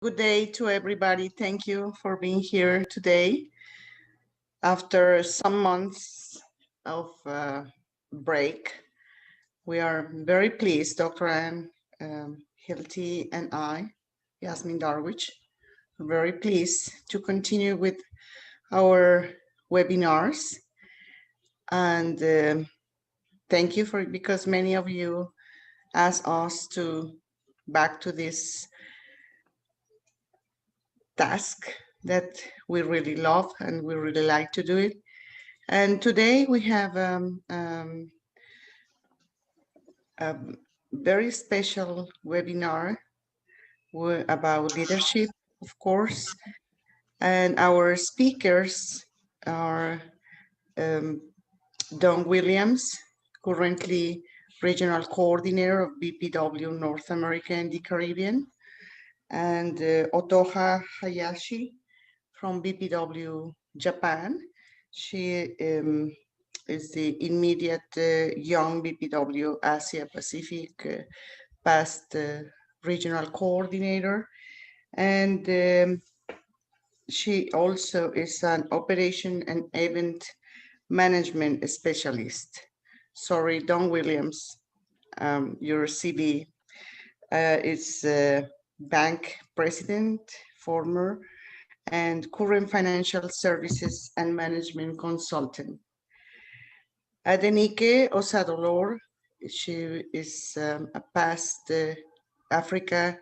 Good day to everybody. Thank you for being here today. After some months of break, we are very pleased, Dr. Ann Hilty and I, Yasmin Darwich, very pleased to continue with our webinars. And thank you for, because many of you asked us to back to this task that we really love and we really like to do it. And today we have a very special webinar about leadership, of course. And our speakers are Dawne Williams, currently Regional Coordinator of BPW North America and the Caribbean, and Otoha Hayashi from BPW Japan. She is the immediate young BPW Asia-Pacific past regional coordinator, and she also is an operation and event management specialist. Sorry, Dawne Williams, your CV is bank president, former, and current financial services and management consultant. Adenike Osadolor, she is a past Africa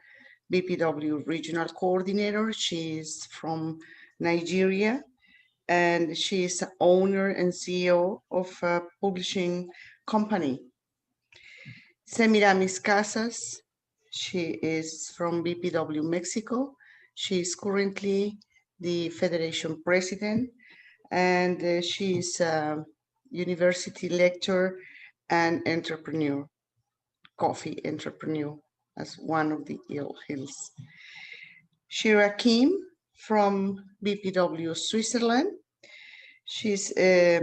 BPW regional coordinator. She is from Nigeria, and she is owner and CEO of a publishing company. Semiramis Casas, she is from BPW Mexico. She is currently the Federation President, and she is a university lecturer and entrepreneur, coffee entrepreneur, as one of the hills. Sheerah Kim from BPW Switzerland. She's a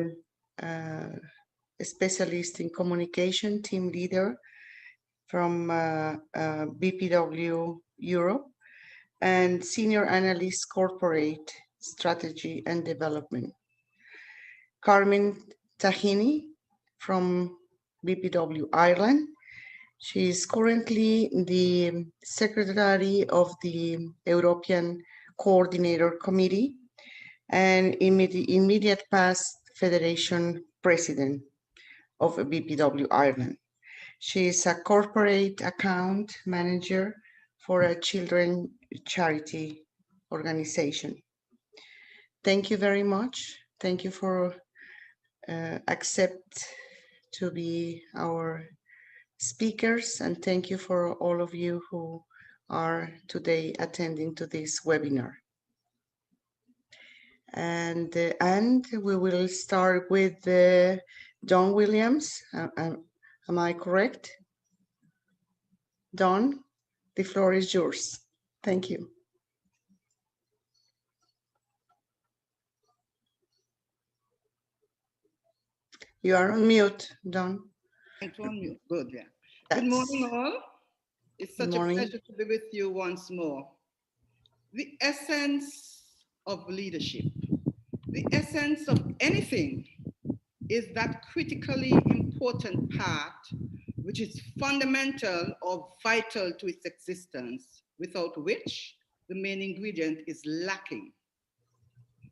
specialist in communication, team leader from BPW Europe, and Senior Analyst Corporate Strategy and Development. Carmen Taheny from BPW Ireland. She is currently the Secretary of the European Coordinator Committee and immediate past Federation President of BPW Ireland. She is a corporate account manager for a children charity organization. Thank you very much. Thank you for accept to be our speakers, and thank you for all of you who are today attending to this webinar. And we will start with Dawne Williams. Am I correct? Dawne, the floor is yours. Thank you. You are on mute, Dawne. It's on mute. Good, yeah. Good morning, all. It's such a pleasure to be with you once more. The essence of leadership, the essence of anything, is that critically important part which is fundamental or vital to its existence, without which the main ingredient is lacking.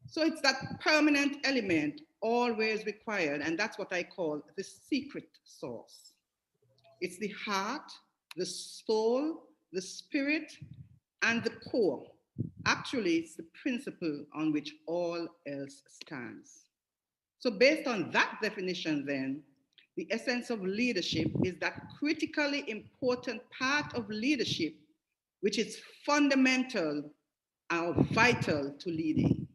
So it's that permanent element always required, and that's what I call the secret sauce. It's the heart, the soul, the spirit, and the core. Actually, it's the principle on which all else stands. So based on that definition then, the essence of leadership is that critically important part of leadership which is fundamental or vital to leading.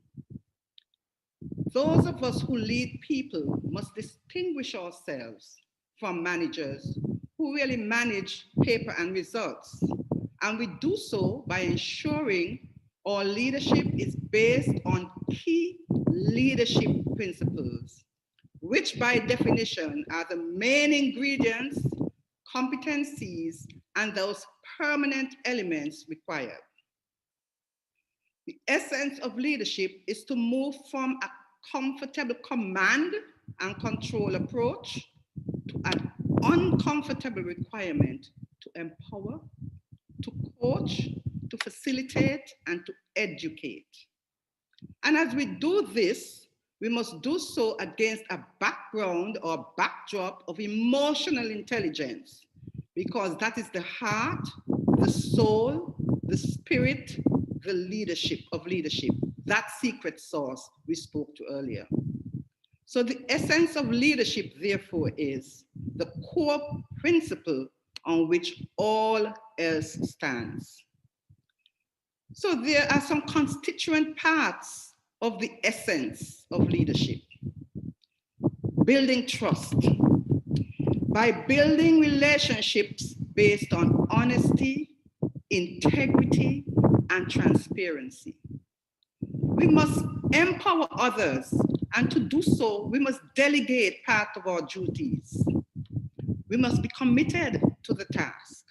Those of us who lead people must distinguish ourselves from managers who really manage paper and results. And we do so by ensuring our leadership is based on key leadership principles, which by definition are the main ingredients, competencies, and those permanent elements required. The essence of leadership is to move from a comfortable command and control approach to an uncomfortable requirement to empower, to coach, to facilitate, and to educate. And as we do this, we must do so against a background or backdrop of emotional intelligence, because that is the heart, the soul, the spirit, the leadership of leadership, that secret sauce we spoke to earlier. So the essence of leadership, therefore, is the core principle on which all else stands. So there are some constituent parts of the essence of leadership. Building trust. By building relationships based on honesty, integrity, and transparency. We must empower others, and to do so, we must delegate part of our duties. We must be committed to the task.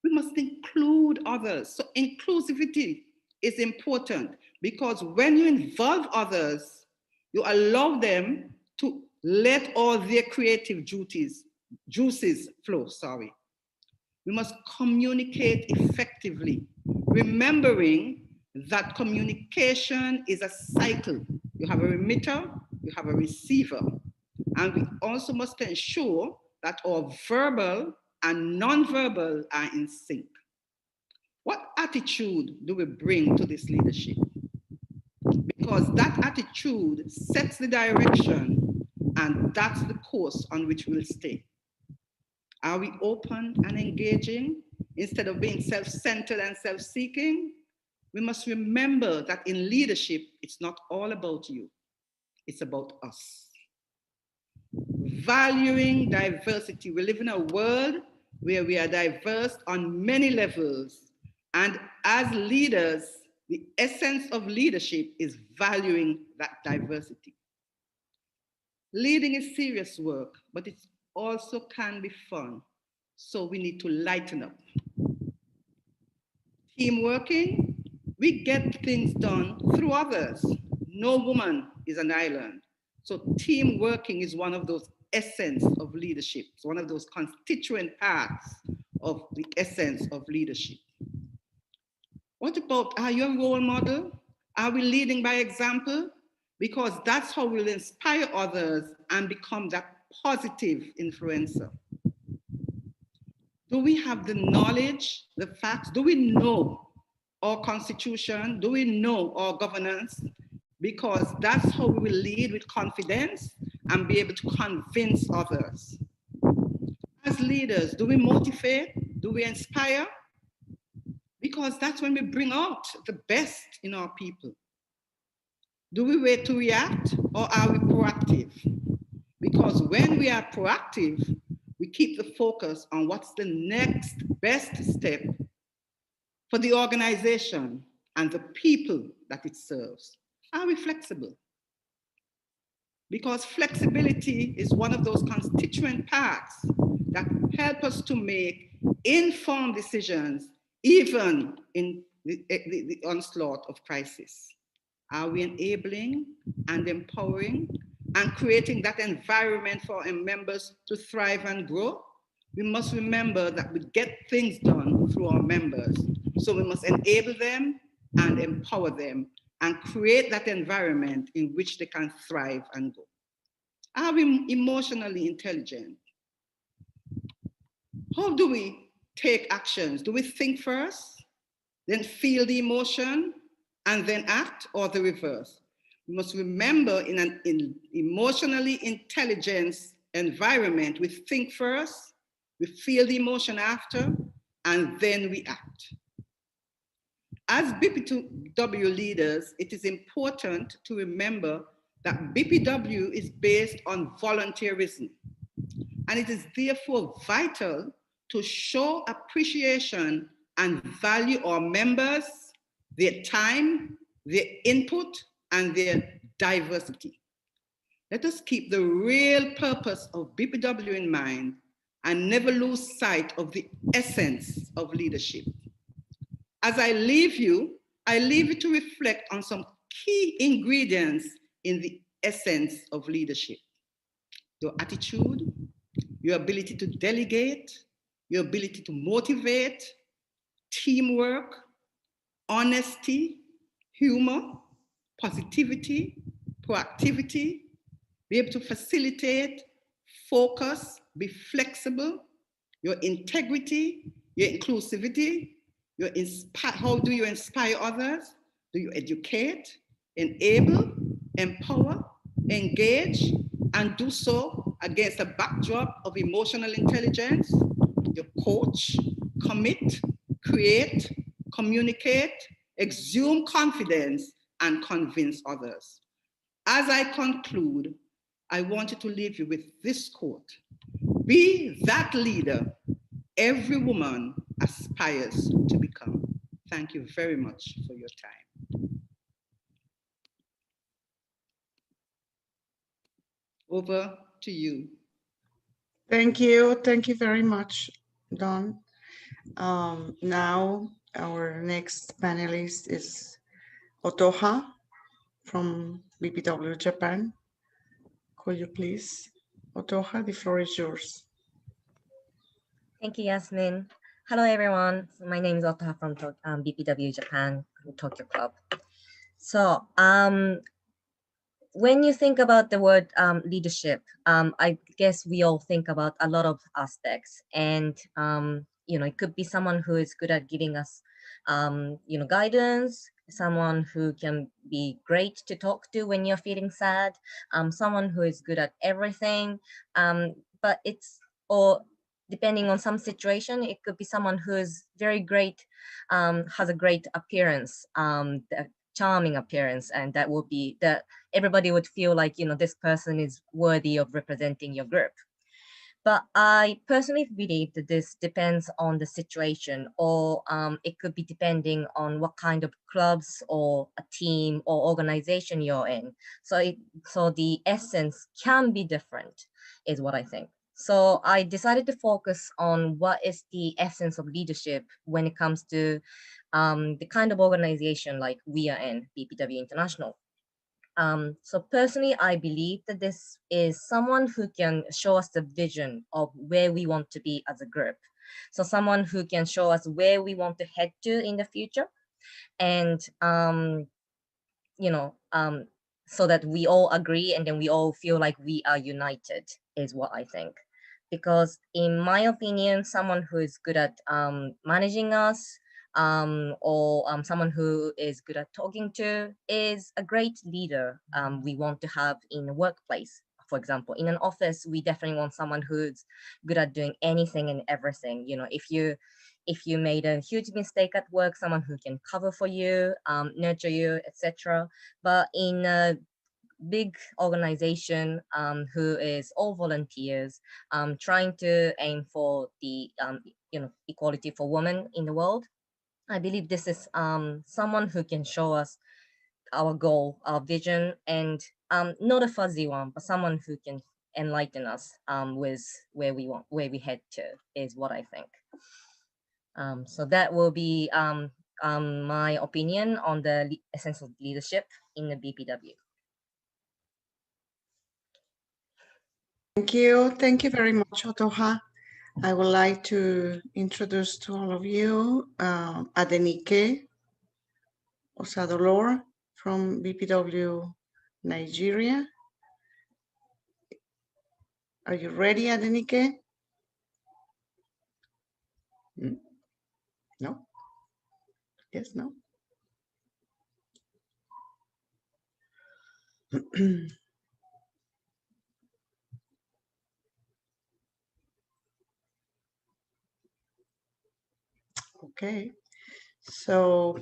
We must include others. So inclusivity is important, because when you involve others, you allow them to let all their creative juices flow. We must communicate effectively, remembering that communication is a cycle. You have a remitter, you have a receiver. And we also must ensure that our verbal and non-verbal are in sync. What attitude do we bring to this leadership? Because that attitude sets the direction, and that's the course on which we'll stay. Are we open and engaging instead of being self-centered and self-seeking? We must remember that in leadership, it's not all about you, it's about us. Valuing diversity. We live in a world where we are diverse on many levels, and as leaders, the essence of leadership is valuing that diversity. Leading is serious work, but it also can be fun, so we need to lighten up. Team working, we get things done through others. No woman is an island. So team working is one of those essence of leadership. It's one of those constituent parts of the essence of leadership. What about, are you a role model? Are we leading by example? Because that's how we'll inspire others and become that positive influencer. Do we have the knowledge, the facts? Do we know our constitution? Do we know our governance? Because that's how we will lead with confidence and be able to convince others. As leaders, do we motivate? Do we inspire? Because that's when we bring out the best in our people. Do we wait to react, or are we proactive? Because when we are proactive, we keep the focus on what's the next best step for the organization and the people that it serves. Are we flexible? Because flexibility is one of those constituent parts that help us to make informed decisions, even in the onslaught of crisis. Are we enabling and empowering and creating that environment for our members to thrive and grow? We must remember that we get things done through our members. So we must enable them and empower them and create that environment in which they can thrive and grow. Are we emotionally intelligent? How do we take actions? Do we think first, then feel the emotion, and then act, or the reverse? We must remember in an emotionally intelligent environment, we think first, we feel the emotion after, and then we act. As BPW leaders, it is important to remember that BPW is based on volunteerism, and it is therefore vital to show appreciation and value our members, their time, their input, and their diversity. Let us keep the real purpose of BPW in mind and never lose sight of the essence of leadership. As I leave you, I leave you to reflect on some key ingredients in the essence of leadership. Your attitude, your ability to delegate, your ability to motivate, teamwork, honesty, humor, positivity, proactivity, be able to facilitate, focus, be flexible, your integrity, your inclusivity, how do you inspire others? Do you educate, enable, empower, engage, and do so against a backdrop of emotional intelligence? You coach, commit, create, communicate, exude confidence, and convince others. As I conclude, I wanted to leave you with this quote: be that leader every woman aspires to become. Thank you very much for your time. Over to you. Thank you. Thank you very much, Dawn. Now our next panelist is Otoha from BPW Japan. Could you please, Otoha, the floor is yours. Thank you, Yasmin. Hello, everyone. My name is Otoha from BPW Japan, Tokyo Club. So when you think about the word leadership, I guess we all think about a lot of aspects. And, it could be someone who is good at giving us, guidance, someone who can be great to talk to when you're feeling sad, someone who is good at everything. But depending on some situation, it could be someone who is very great, has a great appearance, charming appearance, and that would be that everybody would feel like, this person is worthy of representing your group. But I personally believe that this depends on the situation, or it could be depending on what kind of clubs or a team or organization you're in. So the essence can be different, is what I think. So I decided to focus on what is the essence of leadership when it comes to the kind of organization like we are in, BPW International. So personally, I believe that this is someone who can show us the vision of where we want to be as a group. So someone who can show us where we want to head to in the future. And, so that we all agree and then we all feel like we are united is what I think. Because in my opinion, someone who is good at managing us, or someone who is good at talking to is a great leader we want to have in a workplace. For example, in an office, we definitely want someone who's good at doing anything and everything. If you made a huge mistake at work, someone who can cover for you, nurture you, etc. But in a big organization who is all volunteers, trying to aim for the equality for women in the world, I believe this is someone who can show us our goal, our vision, and not a fuzzy one, but someone who can enlighten us with where we head to, is what I think. So that will be my opinion on the essence of leadership in the BPW. Thank you. Thank you very much, Otoha. I would like to introduce to all of you Adenike Osadolor from BPW Nigeria. Are you ready, Adenike? No? Yes, no? Okay, so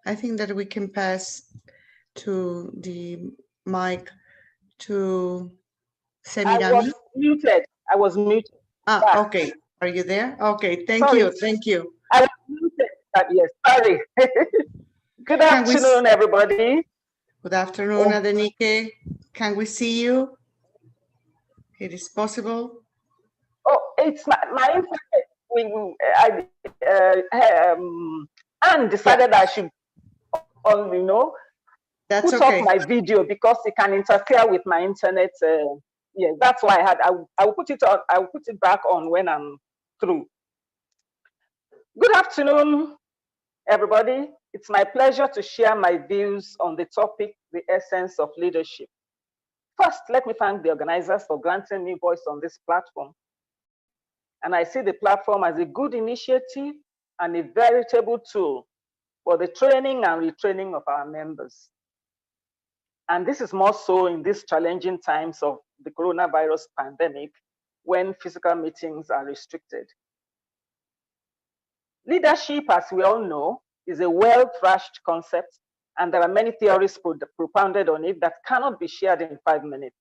I think that we can pass to the mic to Semiramis. I was muted. Yeah. Okay. Are you there? Okay. Thank you. Thank you. I was muted. Yes. Sorry. Good afternoon, everybody. Good afternoon, Adenike. Can we see you? It is possible. Oh, it's my internet. Anne decided I should That's put okay. off my video because it can interfere with my internet. Yeah, that's why I will put it on. I will put it back on when I'm through. Good afternoon, everybody. It's my pleasure to share my views on the topic, the essence of leadership. First, let me thank the organizers for granting me voice on this platform. And I see the platform as a good initiative and a veritable tool for the training and retraining of our members. And this is more so in these challenging times of the coronavirus pandemic, when physical meetings are restricted. Leadership, as we all know, is a well-thrashed concept, and there are many theories propounded on it that cannot be shared in 5 minutes.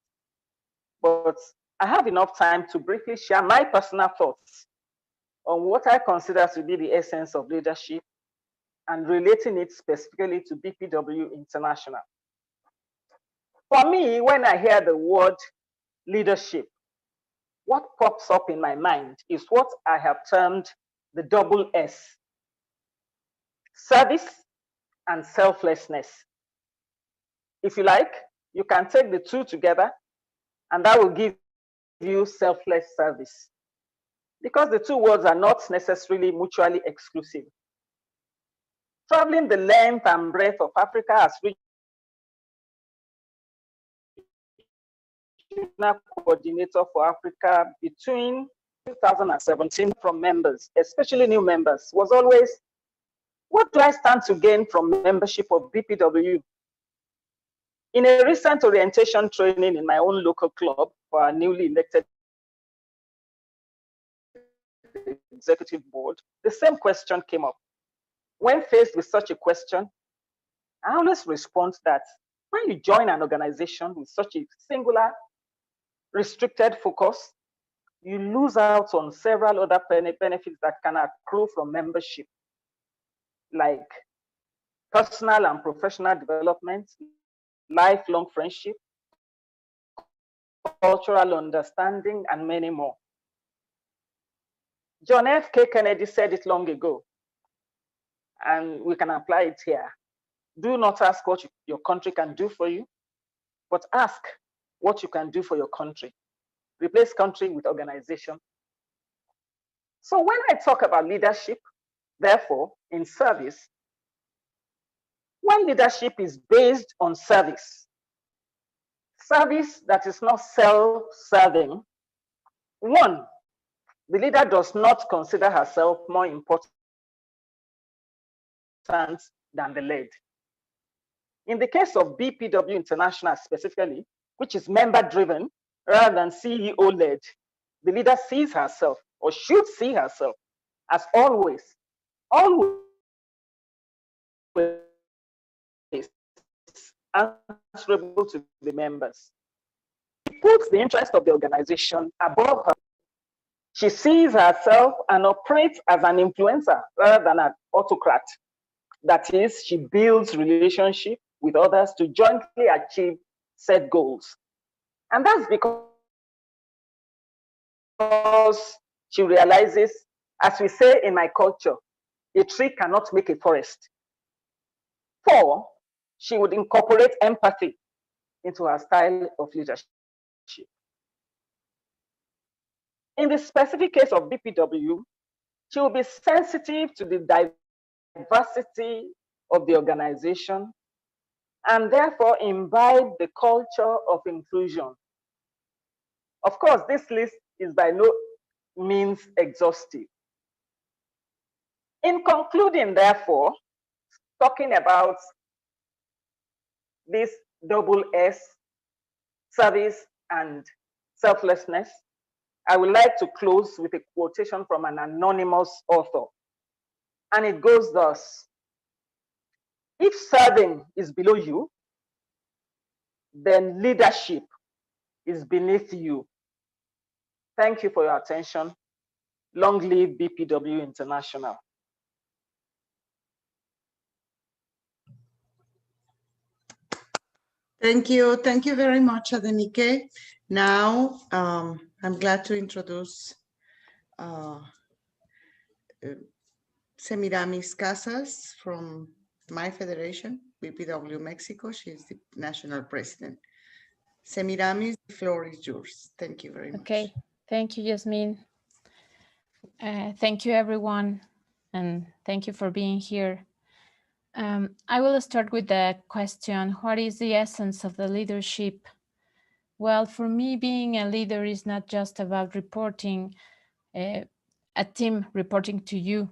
But I have enough time to briefly share my personal thoughts on what I consider to be the essence of leadership and relating it specifically to BPW International. For me, when I hear the word leadership, what pops up in my mind is what I have termed the double S: service and selflessness. If you like, you can take the two together, and that will give you selfless service, because the two words are not necessarily mutually exclusive. Traveling the length and breadth of Africa as regional coordinator for Africa between 2017 from members, especially new members, was always, what do I stand to gain from membership of BPW? In a recent orientation training in my own local club for our newly elected executive board, the same question came up. When faced with such a question, I always respond that when you join an organization with such a singular, restricted focus, you lose out on several other benefits that can accrue from membership, like personal and professional development, lifelong friendship, cultural understanding, and many more. John F.K. Kennedy said it long ago, and we can apply it here. Do not ask what your country can do for you, but ask what you can do for your country. Replace country with organization. So when I talk about leadership, therefore, in service, when leadership is based on service that is not self-serving, one, the leader does not consider herself more important than the led. In the case of BPW International specifically, which is member-driven rather than CEO-led, the leader sees herself, or should see herself, as always answerable to the members. She puts the interest of the organization above her. She sees herself and operates as an influencer rather than an autocrat. That is, she builds relationships with others to jointly achieve set goals. And that's because she realizes, as we say in my culture, a tree cannot make a forest. 4, she would incorporate empathy into her style of leadership. In the specific case of BPW, she will be sensitive to the diversity of the organization and therefore imbibe the culture of inclusion. Of course, this list is by no means exhaustive. In concluding, therefore, talking about this double S, service and selflessness, I would like to close with a quotation from an anonymous author. And it goes thus: if serving is below you, then leadership is beneath you. Thank you for your attention. Long live BPW International. Thank you very much, Adenike. Now, I'm glad to introduce Semiramis Casas from my federation, BPW Mexico. She's the national president. Semiramis, the floor is yours. Thank you very much. Okay, thank you, Yasmin. Thank you, everyone, and thank you for being here. I will start with the question, what is the essence of the leadership? Well, for me, being a leader is not just about reporting, a team reporting to you.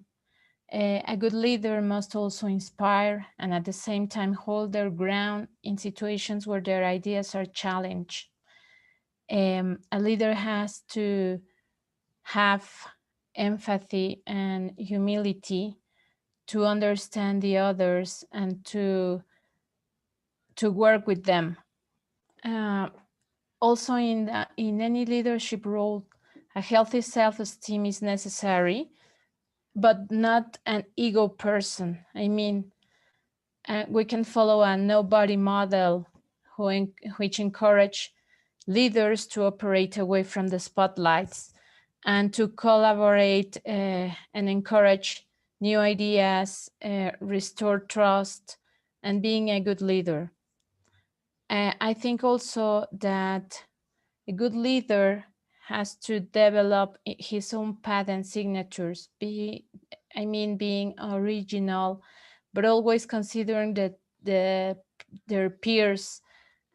A good leader must also inspire and at the same time hold their ground in situations where their ideas are challenged. A leader has to have empathy and humility to understand the others and to work with them. Also, in any leadership role, a healthy self-esteem is necessary, but not an ego person. I mean, we can follow a nobody model which encourage leaders to operate away from the spotlights and to collaborate and encourage new ideas, restore trust, and being a good leader. I think also that a good leader has to develop his own path and signatures, being original, but always considering their peers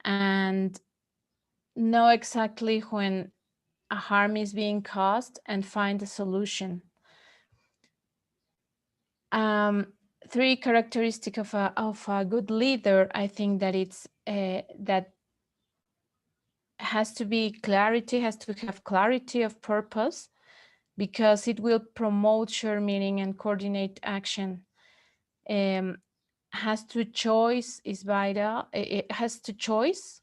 and know exactly when a harm is being caused and find a solution. Three characteristics of a good leader, I think that it's that has to be clarity, has to have clarity of purpose, because it will promote shared meaning and coordinate action. Has to choice is vital. It has to choice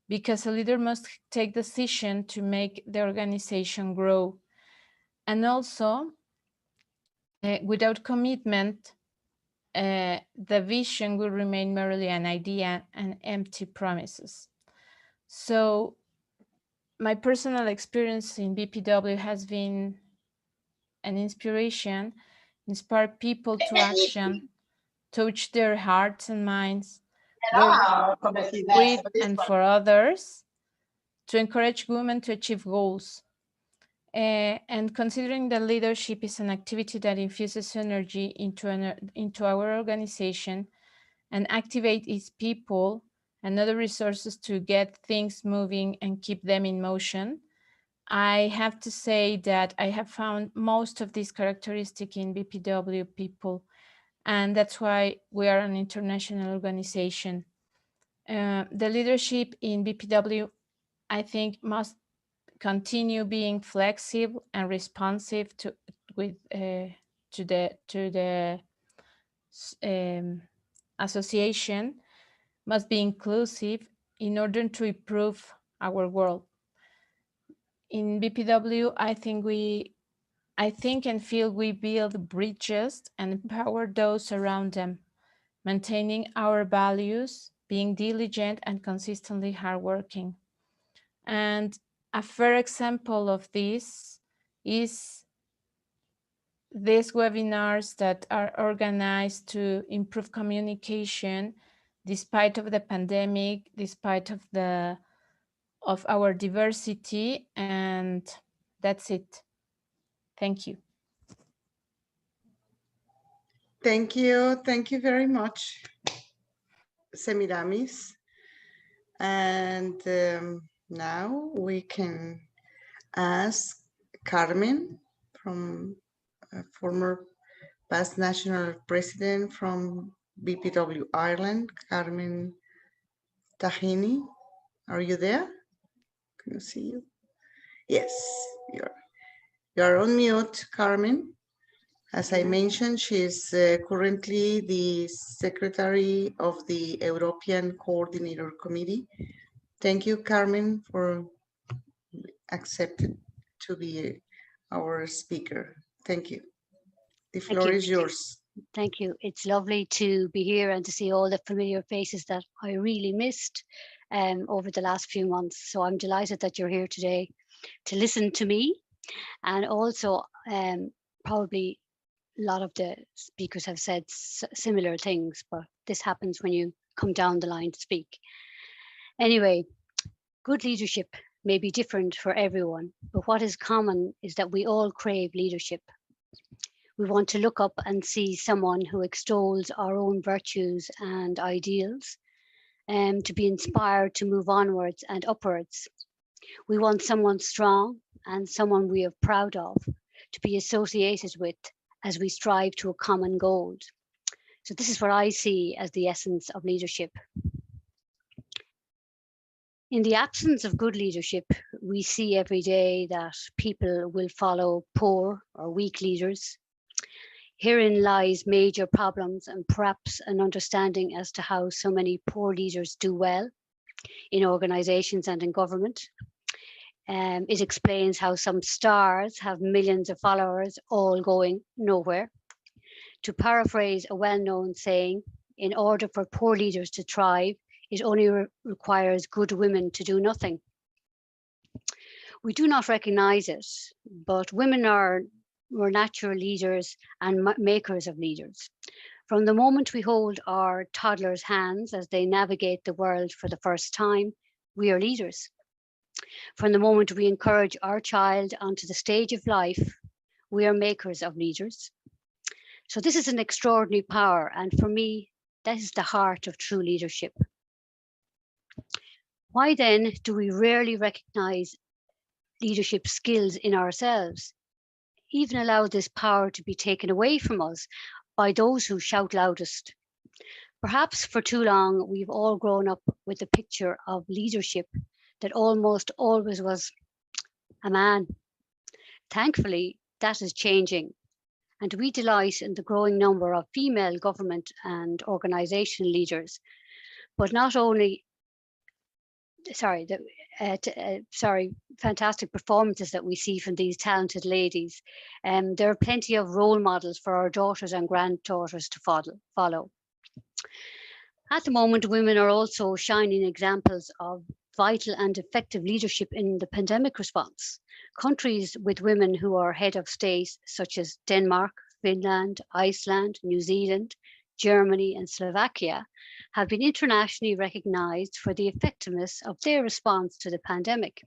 because a leader must take decision to make the organization grow. And also, without commitment, the vision will remain merely an idea and empty promises. So my personal experience in BPW has been an inspiration, inspire people to action, touch their hearts and minds, work with and for others, to encourage women to achieve goals. And considering that leadership is an activity that infuses energy into our organization and activate its people and other resources to get things moving and keep them in motion, I have to say that I have found most of these characteristics in BPW people, and that's why we are an international organization. The leadership in BPW, I think, must continue being flexible and responsive to the association, must be inclusive in order to improve our world. In BPW, I think and feel we build bridges and empower those around them, maintaining our values, being diligent and consistently hardworking. And a fair example of this is these webinars that are organized to improve communication despite of the pandemic, despite of our diversity, and that's it. Thank you. Thank you. Thank you very much, Semiramis. And now we can ask Carmen, from a former past national president from BPW Ireland, Carmen Taheny. Are you there? Can you see you? Yes, you're on mute, Carmen. As I mentioned, she's currently the Secretary of the European Coordinator Committee. Thank you, Carmen, for accepting to be our speaker. Thank you. The floor is yours. Thank you. It's lovely to be here and to see all the familiar faces that I really missed over the last few months. So I'm delighted that you're here today to listen to me, and also probably a lot of the speakers have said similar things, but this happens when you come down the line to speak. Anyway, good leadership may be different for everyone, but what is common is that we all crave leadership. We want to look up and see someone who extols our own virtues and ideals, and to be inspired to move onwards and upwards. We want someone strong and someone we are proud of to be associated with as we strive to a common goal. So this is what I see as the essence of leadership. In the absence of good leadership, we see every day that people will follow poor or weak leaders. Herein lies major problems and perhaps an understanding as to how so many poor leaders do well in organizations and in government. It explains how some stars have millions of followers all going nowhere. To paraphrase a well-known saying, in order for poor leaders to thrive, it only requires good women to do nothing. We do not recognize it, but women are natural leaders and makers of leaders. From the moment we hold our toddlers' hands as they navigate the world for the first time, we are leaders. From the moment we encourage our child onto the stage of life, we are makers of leaders. So this is an extraordinary power, and for me, that is the heart of true leadership. Why then do we rarely recognize leadership skills in ourselves, even allow this power to be taken away from us by those who shout loudest? Perhaps for too long, we've all grown up with the picture of leadership that almost always was a man. Thankfully, that is changing, and we delight in the growing number of female government and organization leaders, but not only fantastic performances that we see from these talented ladies. There are plenty of role models for our daughters and granddaughters to follow. At the moment, women are also shining examples of vital and effective leadership in the pandemic response. Countries with women who are head of state, such as Denmark, Finland, Iceland, New Zealand, Germany, and Slovakia, have been internationally recognized for the effectiveness of their response to the pandemic.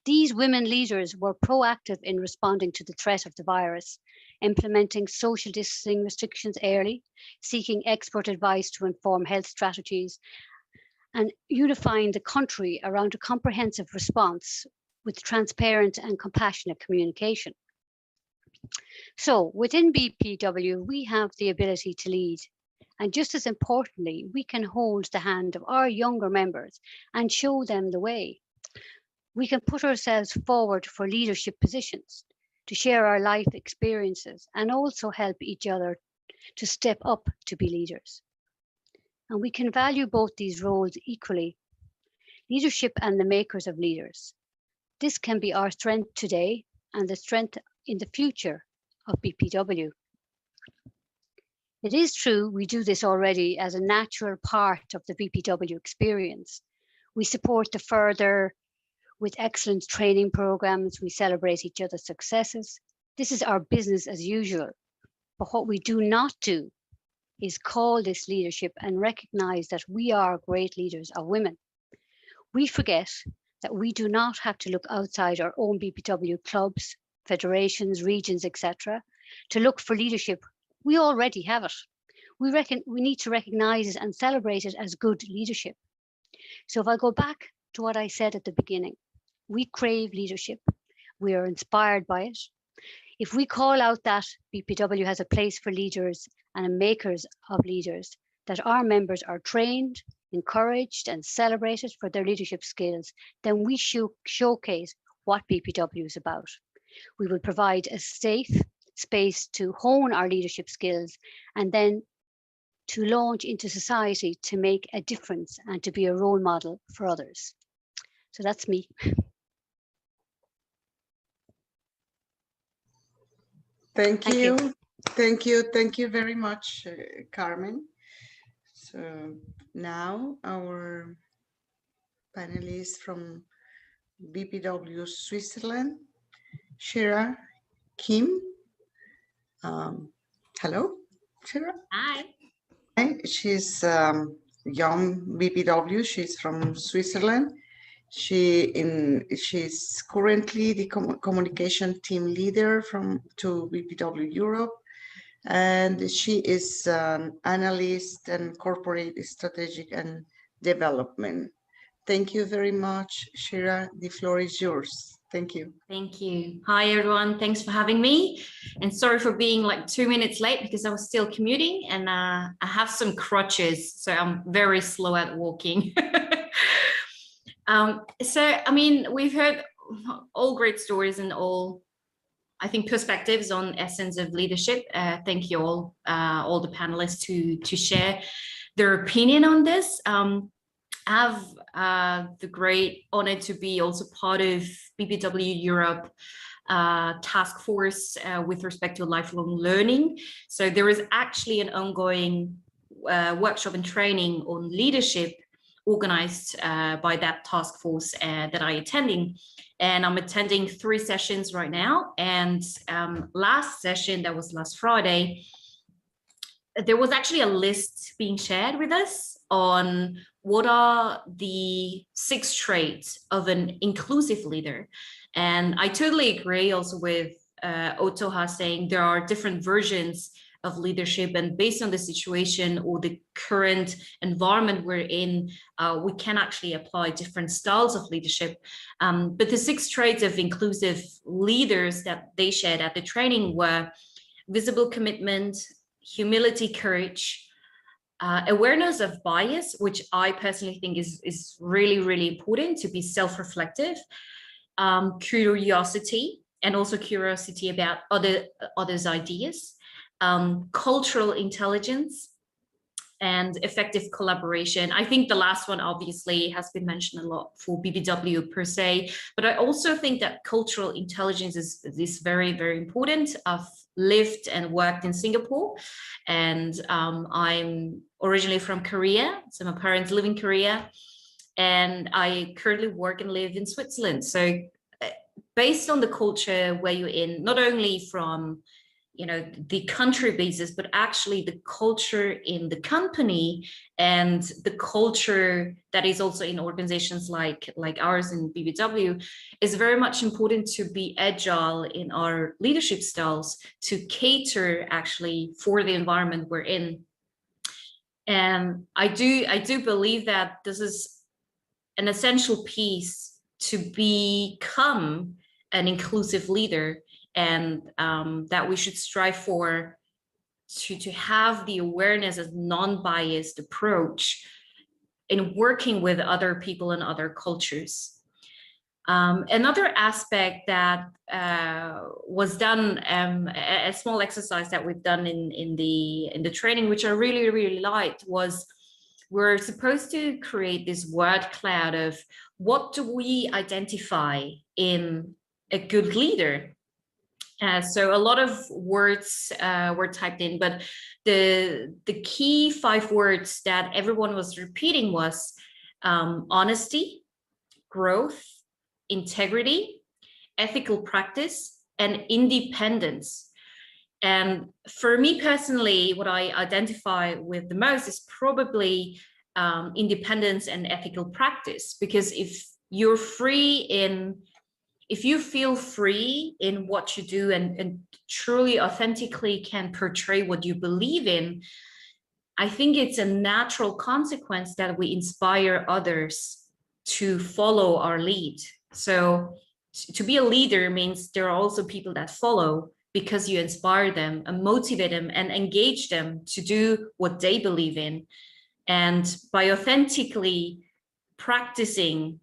These women leaders were proactive in responding to the threat of the virus, implementing social distancing restrictions early, seeking expert advice to inform health strategies, and unifying the country around a comprehensive response with transparent and compassionate communication. So within BPW, we have the ability to lead. And just as importantly, we can hold the hand of our younger members and show them the way. We can put ourselves forward for leadership positions, to share our life experiences, and also help each other to step up to be leaders. And we can value both these roles equally, leadership and the makers of leaders. This can be our strength today and the strength in the future of BPW. It is true we do this already as a natural part of the BPW experience. We support the further with excellent training programs. We celebrate each other's successes. This is our business as usual. But what we do not do is call this leadership and recognize that we are great leaders of women. We forget that we do not have to look outside our own BPW clubs, federations, regions, etc., to look for leadership. We already have it. We need to recognize it and celebrate it as good leadership. So if I go back to what I said at the beginning, we crave leadership. We are inspired by it. If we call out that BPW has a place for leaders and makers of leaders, that our members are trained, encouraged, and celebrated for their leadership skills, then we showcase what BPW is about. We will provide a safe space to hone our leadership skills and then to launch into society to make a difference and to be a role model for others. So that's me. Thank you. Thank you very much, Carmen. So now our panelists from BPW Switzerland, Sheerah Kim. Hello, Sheerah. Hi. Hi, she's young BPW. She's from Switzerland. She's currently the communication team leader to BPW Europe, and she is an analyst and corporate strategic and development. Thank you very much, Sheerah. The floor is yours. Thank you. Thank you. Hi, everyone. Thanks for having me. And sorry for being like 2 minutes late because I was still commuting and I have some crutches, so I'm very slow at walking. So, I mean, we've heard all great stories and all, I think, perspectives on essence of leadership. Thank you all the panelists to share their opinion on this. I have the great honor to be also part of BPW Europe task force with respect to lifelong learning. So there is actually an ongoing workshop and training on leadership organized by that task force that I'm attending. And I'm attending 3 sessions right now. And last session, that was last Friday, there was actually a list being shared with us on what are the 6 traits of an inclusive leader. And I totally agree also with Otoha saying there are different versions of leadership, and based on the situation or the current environment we're in, we can actually apply different styles of leadership. But the 6 traits of inclusive leaders that they shared at the training were visible commitment, humility, courage, awareness of bias, which I personally think is really, really important to be self-reflective, curiosity, and also curiosity about others' ideas, cultural intelligence, and effective collaboration. I think the last one obviously has been mentioned a lot for BPW per se, but I also think that cultural intelligence is very, very important. I've lived and worked in Singapore, and I'm originally from Korea, so my parents live in Korea, and I currently work and live in Switzerland. So based on the culture where you're in, not only from the country basis, but actually the culture in the company and the culture that is also in organizations like ours in BPW is very much important to be agile in our leadership styles to cater actually for the environment we're in. And I do believe that this is an essential piece to become an inclusive leader, and that we should strive for to have the awareness of non-biased approach in working with other people and other cultures. Another aspect that was done, a small exercise that we've done in the training, which I really, really liked, was we're supposed to create this word cloud of what do we identify in a good leader. So a lot of words were typed in, but the key 5 words that everyone was repeating was honesty, growth, integrity, ethical practice, and independence. And for me personally, what I identify with the most is probably independence and ethical practice, because if you feel free in what you do and truly authentically can portray what you believe in, I think it's a natural consequence that we inspire others to follow our lead. So to be a leader means there are also people that follow because you inspire them and motivate them and engage them to do what they believe in. And by authentically practicing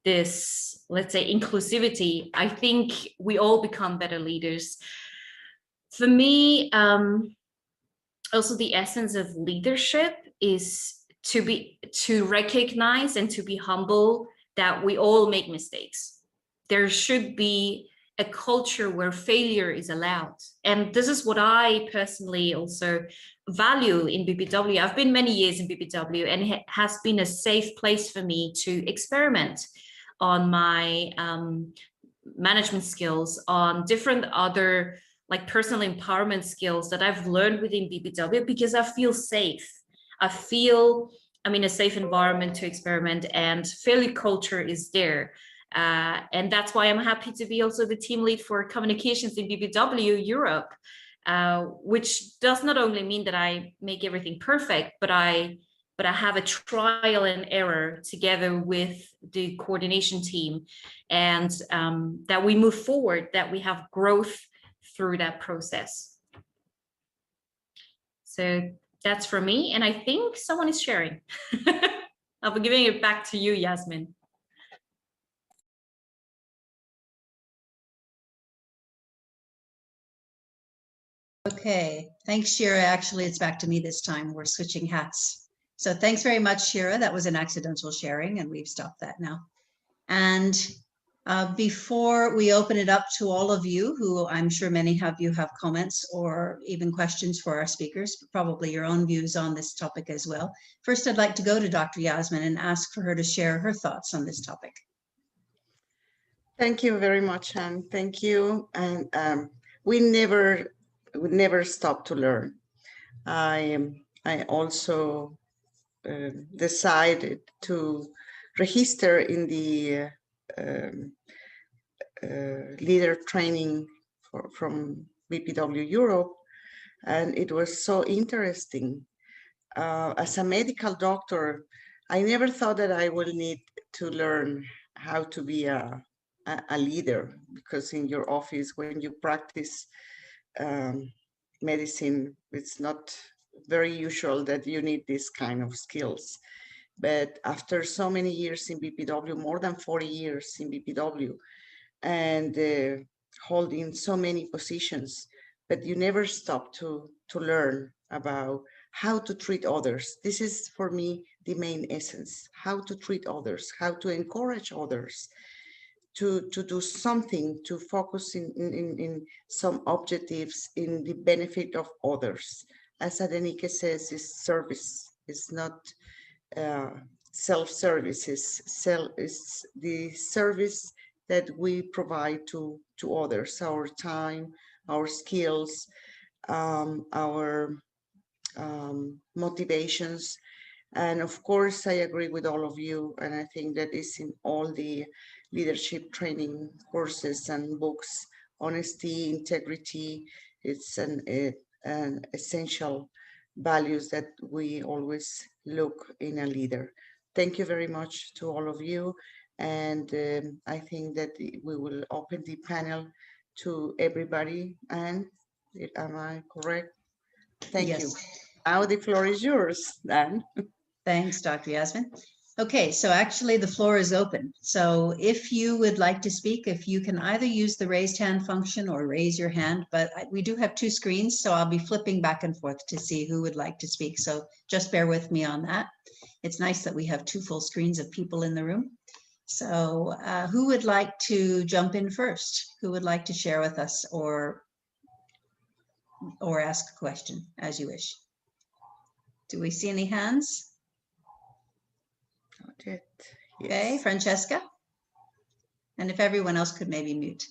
this, let's say, inclusivity, I think we all become better leaders. For me, also the essence of leadership is to recognize and to be humble that we all make mistakes. There should be a culture where failure is allowed. And this is what I personally also value in BPW. I've been many years in BPW, and it has been a safe place for me to experiment on my management skills, on different other like personal empowerment skills that I've learned within BPW, because I feel safe. I feel I'm in a safe environment to experiment, and failure culture is there. And that's why I'm happy to be also the team lead for communications in BPW Europe, which does not only mean that I make everything perfect, but I have a trial and error together with the coordination team, and that we move forward, that we have growth through that process. So that's for me, and I think someone is sharing. I'll be giving it back to you, Yasmin. Okay, thanks, Sheerah. Actually, it's back to me this time. We're switching hats. So thanks very much, Sheerah. That was an accidental sharing, and we've stopped that now. And before we open it up to all of you, who I'm sure many of you have comments or even questions for our speakers, but probably your own views on this topic as well. First, I'd like to go to Dr. Yasmin and ask for her to share her thoughts on this topic. Thank you very much, and thank you. And we never stop to learn. I also decided to register in the leader training from BPW Europe, and it was so interesting. As a medical doctor, I never thought that I will need to learn how to be a leader, because in your office, when you practice medicine, it's not very usual that you need this kind of skills. But after so many years in BPW, more than 40 years in BPW, and holding so many positions, but you never stop to learn about how to treat others. This is for me the main essence: how to treat others, how to encourage others to do something, to focus in some objectives in the benefit of others. As Adenike says, is service. It's not self-service. It's the service that we provide to others, our time, our skills, our motivations. And of course, I agree with all of you, and I think that is in all the leadership training courses and books. Honesty, integrity, it's an essential values that we always look in a leader. Thank you very much to all of you. And I think that we will open the panel to everybody. And am I correct? Thank you. Now the floor is yours, Dan. Thanks, Dr. Yasmin. Okay, so actually the floor is open. So if you would like to speak, if you can either use the raised hand function or raise your hand, but we do have two screens, so I'll be flipping back and forth to see who would like to speak. So just bear with me on that. It's nice that we have two full screens of people in the room. So who would like to jump in first? Who would like to share with us or ask a question, as you wish? Do we see any hands? Not yet. Okay, Francesca. And if everyone else could maybe mute.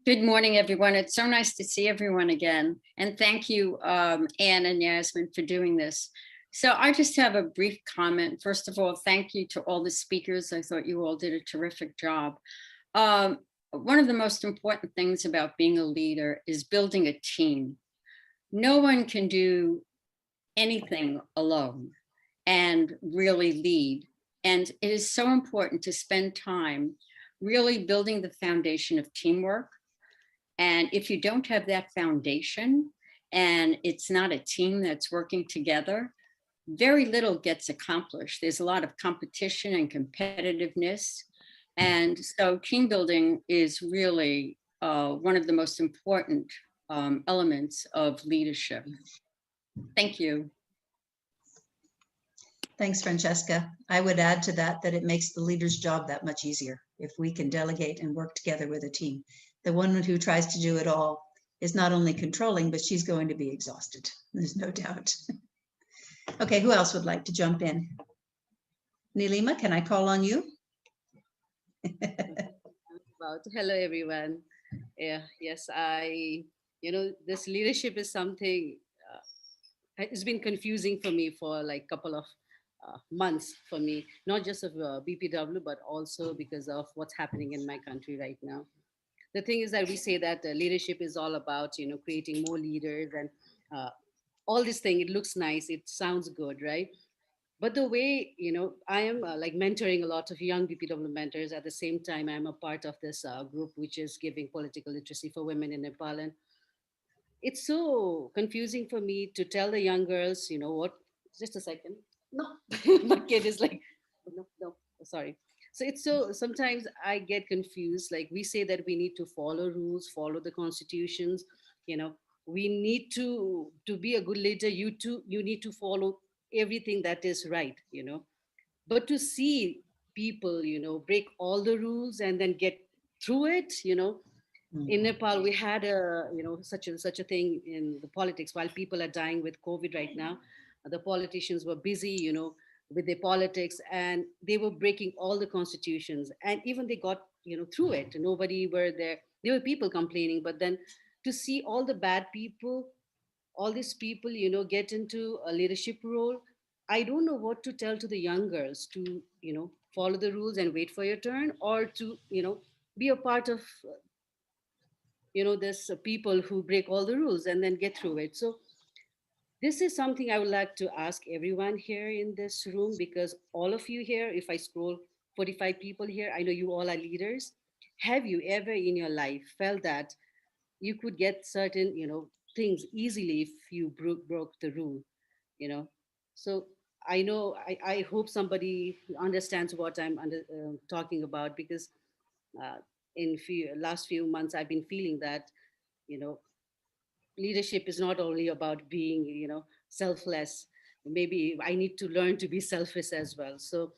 Good morning, everyone. It's so nice to see everyone again. And thank you, Anne and Yasmin, for doing this. So I just have a brief comment. First of all, thank you to all the speakers. I thought you all did a terrific job. One of the most important things about being a leader is building a team. No one can do anything alone and really lead. And it is so important to spend time really building the foundation of teamwork. And if you don't have that foundation and it's not a team that's working together, very little gets accomplished. There's a lot of competition and competitiveness. And so team building is really one of the most important elements of leadership. Thank you. Thanks, Francesca. I would add to that that it makes the leader's job that much easier if we can delegate and work together with a team. The one who tries to do it all is not only controlling, but she's going to be exhausted. There's no doubt. Okay, who else would like to jump in? Nilima, can I call on you? Hello, everyone. Yeah, yes, I this leadership is something, it's been confusing for me for like a couple of months for me, not just of BPW, but also because of what's happening in my country right now. The thing is that we say that leadership is all about, creating more leaders and all this thing. It looks nice. It sounds good, right? But the way, I am like mentoring a lot of young BPW mentors. At the same time, I'm a part of this group, which is giving political literacy for women in Nepal. And it's so confusing for me to tell the young girls, what, just a second. No, my kid is like, no, no, sorry. So it's so, sometimes I get confused. Like we say that we need to follow rules, follow the constitutions, we need to be a good leader. You need to follow everything that is right, but to see people, break all the rules and then get through it, in Nepal, we had such a thing in the politics. While people are dying with COVID right now, the politicians were busy, with their politics, and they were breaking all the constitutions. And even they got, through it. Nobody were there. There were people complaining, but then to see all the bad people, all these people, get into a leadership role, I don't know what to tell to the young girls to, follow the rules and wait for your turn, or to, be a part of there's people who break all the rules and then get through it. So this is something I would like to ask everyone here in this room, because all of you here, if I scroll 45 people here, I know you all are leaders. Have you ever in your life felt that you could get certain, things easily if you broke the rule, So I know, I hope somebody understands what I'm talking about, because uh, in last few months, I've been feeling that, you know, leadership is not only about being, selfless. Maybe I need to learn to be selfless as well. So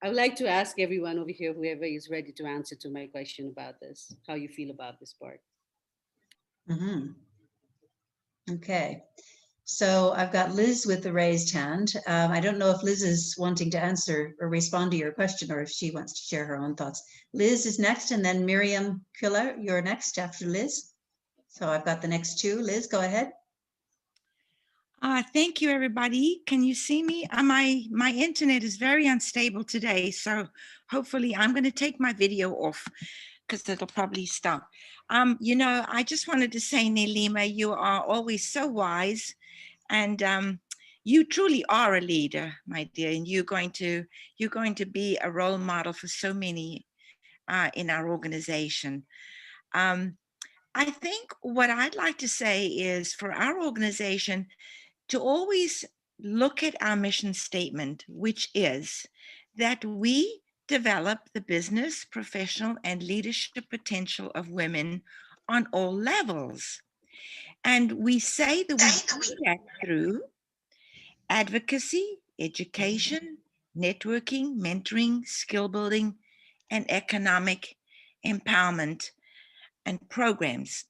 I would like to ask everyone over here, whoever is ready to answer to my question about this, how you feel about this part. Okay. So I've got Liz with the raised hand. I don't know if Liz is wanting to answer or respond to your question, or if she wants to share her own thoughts. Liz is next, and then Miriam Killer, you're next after Liz. So I've got the next two. Liz, go ahead. Thank you, everybody. Can you see me? My internet is very unstable today, so hopefully I'm going to take my video off because it'll probably stop. I just wanted to say, Nelima, you are always so wise, and you truly are a leader, my dear, and you're going to be a role model for so many in our organization. I think what I'd like to say is, for our organization, to always look at our mission statement, which is that we develop the business, professional, and leadership potential of women on all levels. And we say that we do that through advocacy, education, networking, mentoring, skill building, and economic empowerment and programs.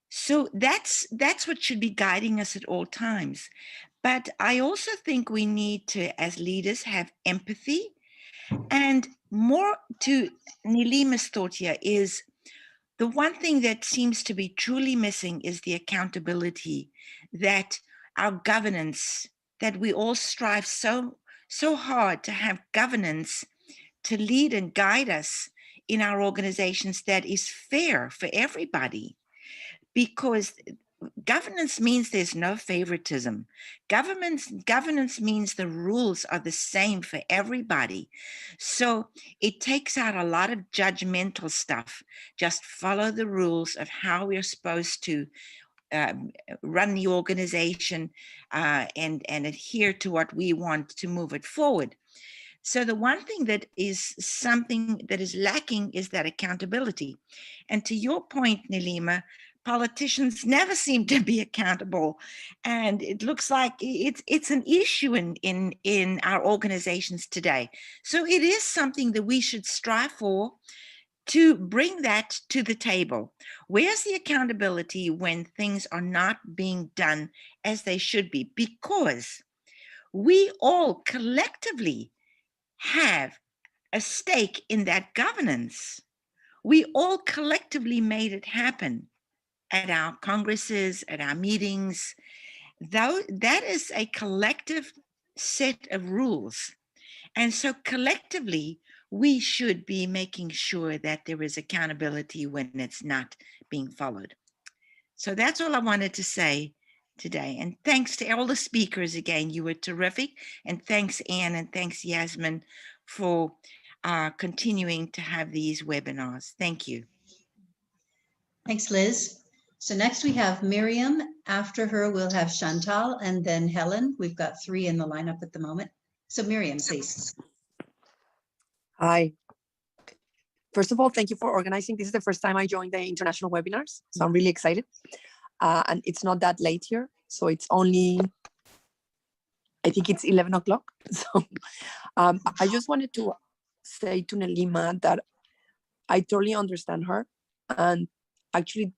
So that's what should be guiding us at all times. But I also think we need to, as leaders, have empathy. And more to Nelima's thought here is, the one thing that seems to be truly missing is the accountability, that our governance, that we all strive so hard to have governance to lead and guide us in our organizations that is fair for everybody. Because governance means there's no favoritism. Governance means the rules are the same for everybody. So it takes out a lot of judgmental stuff. Just follow the rules of how we're supposed to run the organization and adhere to what we want to move it forward. So the one thing that is something that is lacking is that accountability. And to your point, Nelima, politicians never seem to be accountable, and it looks like it's an issue in our organizations today. So it is something that we should strive for, to bring that to the table. Where's the accountability when things are not being done as they should be? Because we all collectively have a stake in that governance. We all collectively made it happen. at our congresses, at our meetings, though that is a collective set of rules. And so collectively, we should be making sure that there is accountability when it's not being followed. So that's all I wanted to say today. And thanks to all the speakers again, you were terrific. And thanks, Anne, and thanks, Yasmin, for continuing to have these webinars. Thank you. Thanks, Liz. So next we have Miriam. After her, we'll have Chantal and then Helen. We've got 3 in the lineup at the moment. So Miriam, please. Hi. First of all, thank you for organizing. This is the first time I joined the international webinars, so I'm really excited. And it's not that late here, so it's only, I think it's 11 o'clock. So I just wanted to say to Nelima that I totally understand her. And actually,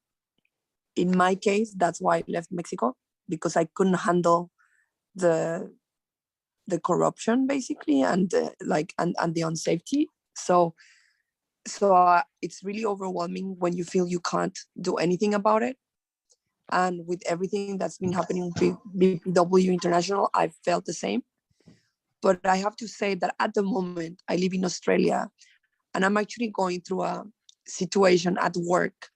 in my case, that's why I left Mexico, because I couldn't handle the corruption, basically, and and the unsafety. So it's really overwhelming when you feel you can't do anything about it. And with everything that's been happening with BPW International, I felt the same. But I have to say that at the moment, I live in Australia, and I'm actually going through a situation at work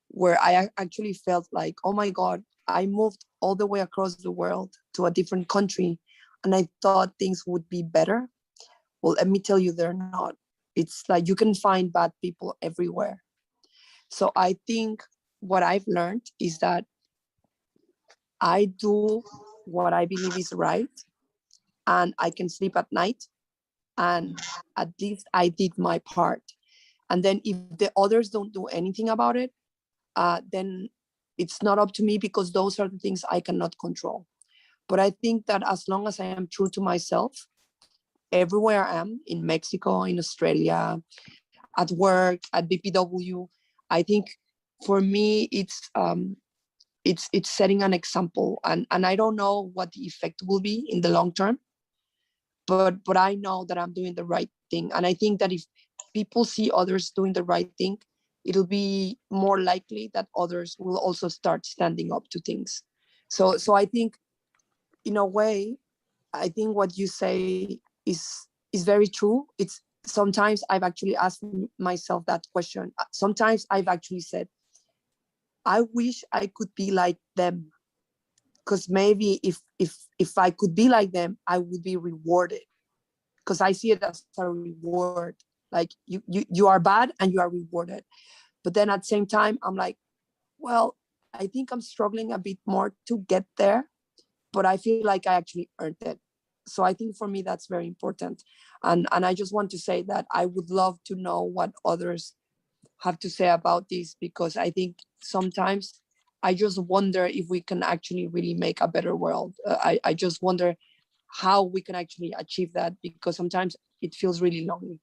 where I actually felt like, oh my God, I moved all the way across the world to a different country, and I thought things would be better. Well, let me tell you, they're not. It's like you can find bad people everywhere. So I think what I've learned is that I do what I believe is right, and I can sleep at night, and at least I did my part. And then if the others don't do anything about it, then it's not up to me, because those are the things I cannot control. But I think that as long as I am true to myself, everywhere I am, in Mexico, in Australia, at work, at BPW, I think for me, it's setting an example. And I don't know what the effect will be in the long term, but I know that I'm doing the right thing. And I think that if people see others doing the right thing, it'll be more likely that others will also start standing up to things. So I think, in a way, I think what you say is very true. It's sometimes I've actually asked myself that question. Sometimes I've actually said, I wish I could be like them, because maybe if I could be like them, I would be rewarded, because I see it as a reward. Like you are bad and you are rewarded. But then at the same time, I'm like, well, I think I'm struggling a bit more to get there, but I feel like I actually earned it. So I think for me, that's very important. And I just want to say that I would love to know what others have to say about this, because I think sometimes I just wonder if we can actually really make a better world. I just wonder how we can actually achieve that, because sometimes it feels really lonely.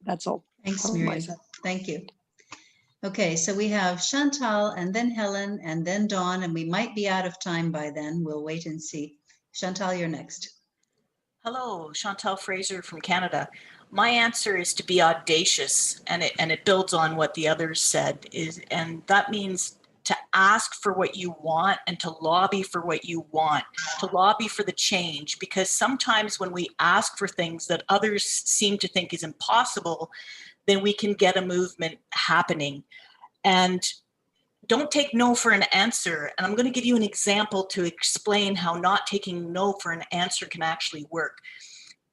That's all. Thanks, Miriam. Thank you. Okay, so we have Chantal and then Helen and then Dawn, and we might be out of time by then. We'll wait and see. Chantal, you're next. Hello, Chantal Fraser from Canada. My answer is to be audacious, and it builds on what the others said, and that means to ask for what you want and to lobby for what you want, to lobby for the change, because sometimes when we ask for things that others seem to think is impossible, then we can get a movement happening. And don't take no for an answer. And I'm going to give you an example to explain how not taking no for an answer can actually work.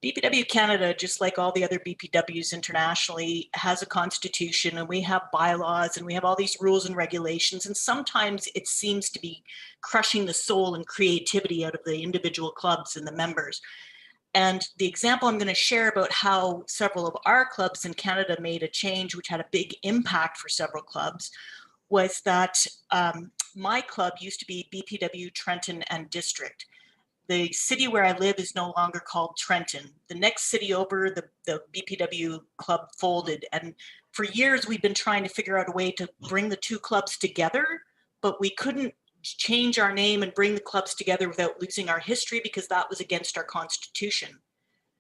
BPW Canada, just like all the other BPWs internationally, has a constitution, and we have bylaws, and we have all these rules and regulations, and sometimes it seems to be crushing the soul and creativity out of the individual clubs and the members. And the example I'm going to share about how several of our clubs in Canada made a change which had a big impact for several clubs was that my club used to be BPW Trenton and District. The city where I live is no longer called Trenton. The next city over, the BPW club folded. And for years, we've been trying to figure out a way to bring the two clubs together, but we couldn't change our name and bring the clubs together without losing our history, because that was against our constitution.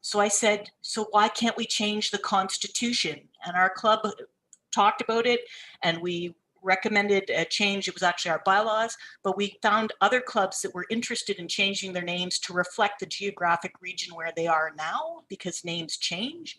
So I said, so why can't we change the constitution? And our club talked about it, and we recommended a change. It was actually our bylaws, but we found other clubs that were interested in changing their names to reflect the geographic region where they are now, because names change.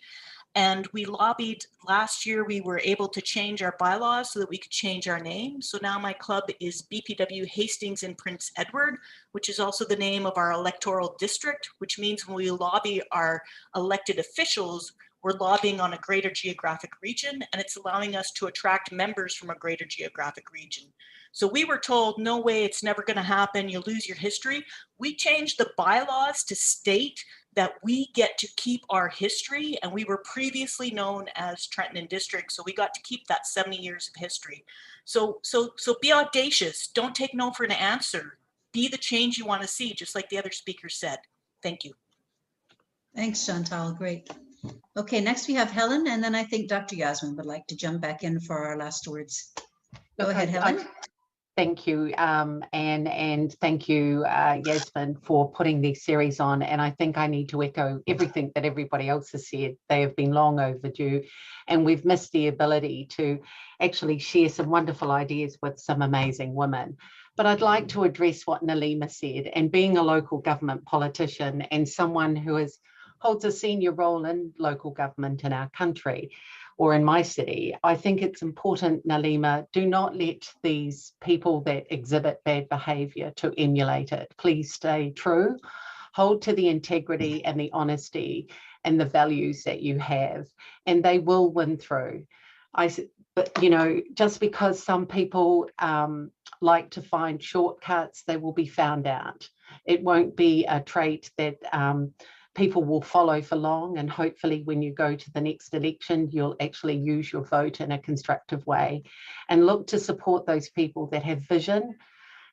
And we lobbied last year, we were able to change our bylaws so that we could change our name. So now my club is BPW Hastings and Prince Edward, which is also the name of our electoral district, which means when we lobby our elected officials, we're lobbying on a greater geographic region, and it's allowing us to attract members from a greater geographic region. So we were told, no way, it's never going to happen. You'll lose your history. We changed the bylaws to state that we get to keep our history, and we were previously known as Trenton and District, so we got to keep that 70 years of history. So be audacious. Don't take no for an answer. Be the change you want to see, just like the other speaker said. Thank you. Thanks, Chantal. Great. Okay, next we have Helen, and then I think Dr. Yasmin would like to jump back in for our last words. Go ahead, Helen. Thank you, Anne, and thank you, Yasmin, for putting this series on. And I think I need to echo everything that everybody else has said. They have been long overdue, and we've missed the ability to actually share some wonderful ideas with some amazing women. But I'd like to address what Nalima said, and being a local government politician and someone who holds a senior role in local government in our country, or in my city, I think it's important, Nalima, do not let these people that exhibit bad behaviour to emulate it. Please stay true, hold to the integrity and the honesty and the values that you have, and they will win through. But, you know, just because some people like to find shortcuts, they will be found out. It won't be a trait that people will follow for long, and hopefully when you go to the next election, you'll actually use your vote in a constructive way and look to support those people that have vision,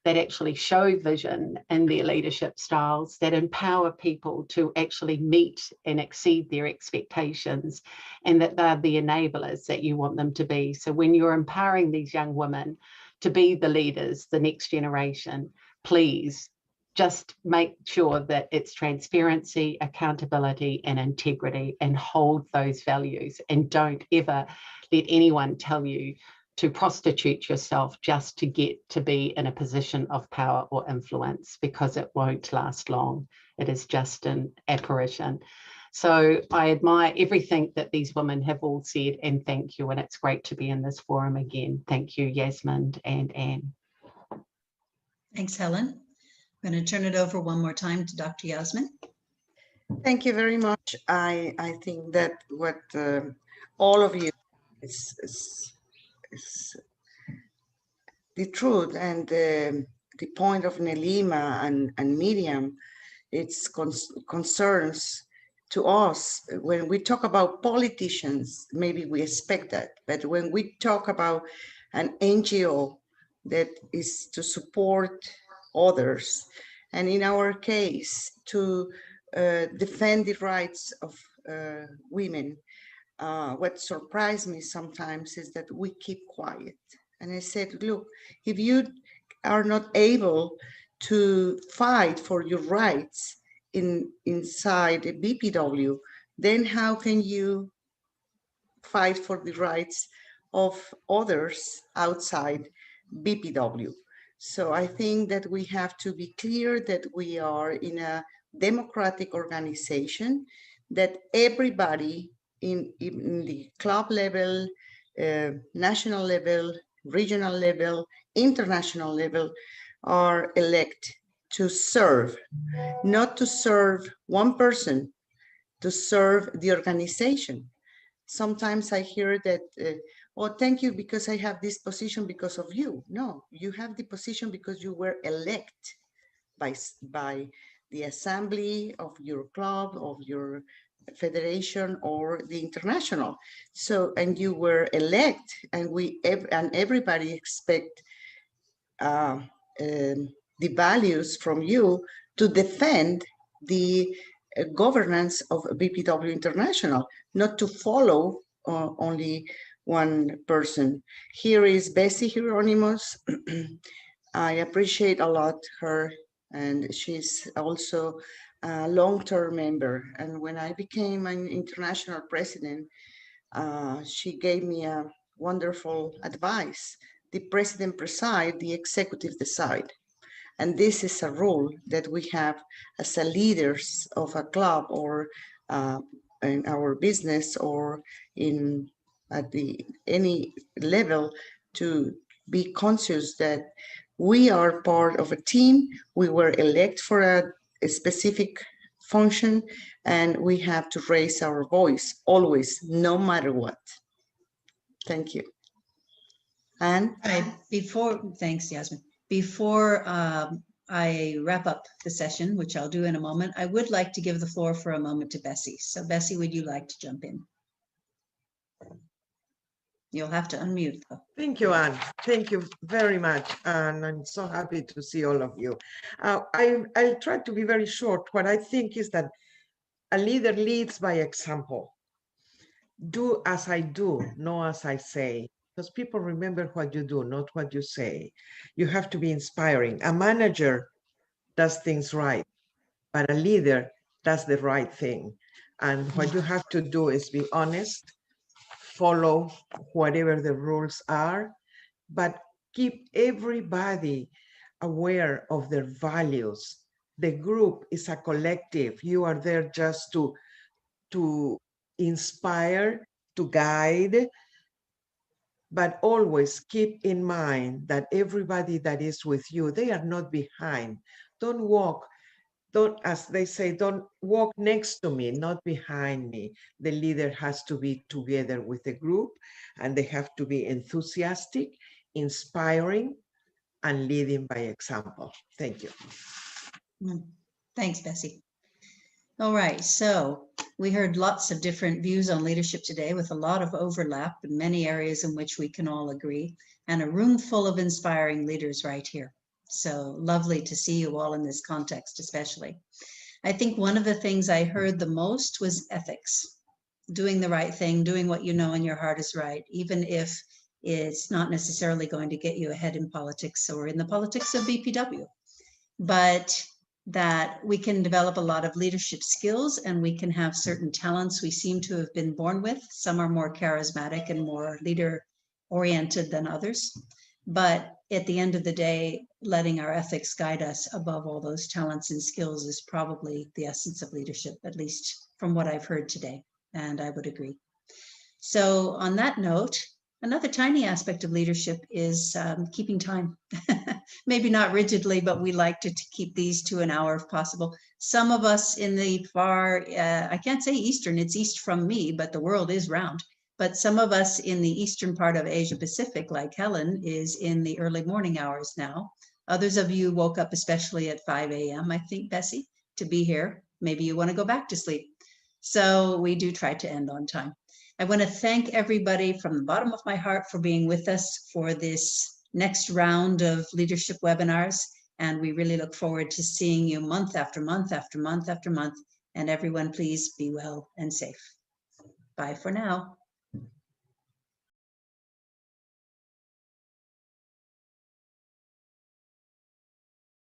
that actually show vision in their leadership styles, that empower people to actually meet and exceed their expectations, and that they're the enablers that you want them to be. So when you're empowering these young women to be the leaders, the next generation, please just make sure that it's transparency, accountability, and integrity, and hold those values. And don't ever let anyone tell you to prostitute yourself just to get to be in a position of power or influence, because it won't last long. It is just an apparition. So I admire everything that these women have all said, and thank you. And it's great to be in this forum again. Thank you, Yasmin and Anne. Thanks, Helen. I'm going to turn it over one more time to Dr. Yasmin. Thank you very much. I think that what all of you is the truth, and the point of Nalima and Miriam, it's concerns to us. When we talk about politicians, maybe we expect that, but when we talk about an NGO that is to support others, and in our case to defend the rights of women, what surprised me sometimes is that we keep quiet. And I said, look, if you are not able to fight for your rights inside a BPW, then how can you fight for the rights of others outside BPW? So I think that we have to be clear that we are in a democratic organization, that everybody in the club level, national level, regional level, international level are elected to serve, not to serve one person, to serve the organization. Sometimes I hear that, oh, thank you because I have this position because of you. No, you have the position because you were elected by the assembly of your club, of your federation, or the international. So, and you were elected, and everybody expect the values from you to defend the governance of BPW International, not to follow only one person. Here is Bessie Hieronymus. I appreciate a lot her, and she's also a long-term member. And when I became an international president, she gave me a wonderful advice the president preside, the executive decide. And this is a rule that we have as a leaders of a club or in our business or in at any level, to be conscious that we are part of a team. We were elected for a specific function, and we have to raise our voice always, no matter what. Thank you. And thanks, Yasmin. Before I wrap up the session, which I'll do in a moment, I would like to give the floor for a moment to Bessie. So Bessie, would you like to jump in? You'll have to unmute though. Thank you, Anne. Thank you very much. And I'm so happy to see all of you. I'll try to be very short. What I think is that a leader leads by example. Do as I do, not as I say. Because people remember what you do, not what you say. You have to be inspiring. A manager does things right, but a leader does the right thing. And what you have to do is be honest, follow whatever the rules are, but keep everybody aware of their values. The group is a collective. You are there just to inspire, to guide, but always keep in mind that everybody that is with you, they are not behind. Don't, as they say, don't walk next to me, not behind me. The leader has to be together with the group, and they have to be enthusiastic, inspiring, and leading by example. Thank you. Thanks, Bessie. All right, so we heard lots of different views on leadership today with a lot of overlap in many areas in which we can all agree, and a room full of inspiring leaders right here. So lovely to see you all in this context, especially. I think one of the things I heard the most was ethics, doing the right thing, doing what you know in your heart is right, even if it's not necessarily going to get you ahead in politics or in the politics of BPW. But that we can develop a lot of leadership skills, and we can have certain talents we seem to have been born with. Some are more charismatic and more leader oriented than others. But at the end of the day, letting our ethics guide us above all those talents and skills is probably the essence of leadership, at least from what I've heard today, and I would agree. So on that note, another tiny aspect of leadership is keeping time. Maybe not rigidly, but we like to keep these to an hour if possible. Some of us in the far, I can't say Eastern, it's east from me, but the world is round. But some of us in the eastern part of Asia-Pacific, like Helen, is in the early morning hours now. Others of you woke up especially at 5 a.m., I think, Bessie, to be here. Maybe you want to go back to sleep. So we do try to end on time. I want to thank everybody from the bottom of my heart for being with us for this next round of leadership webinars. And we really look forward to seeing you month after month after month after month. And everyone, please be well and safe. Bye for now.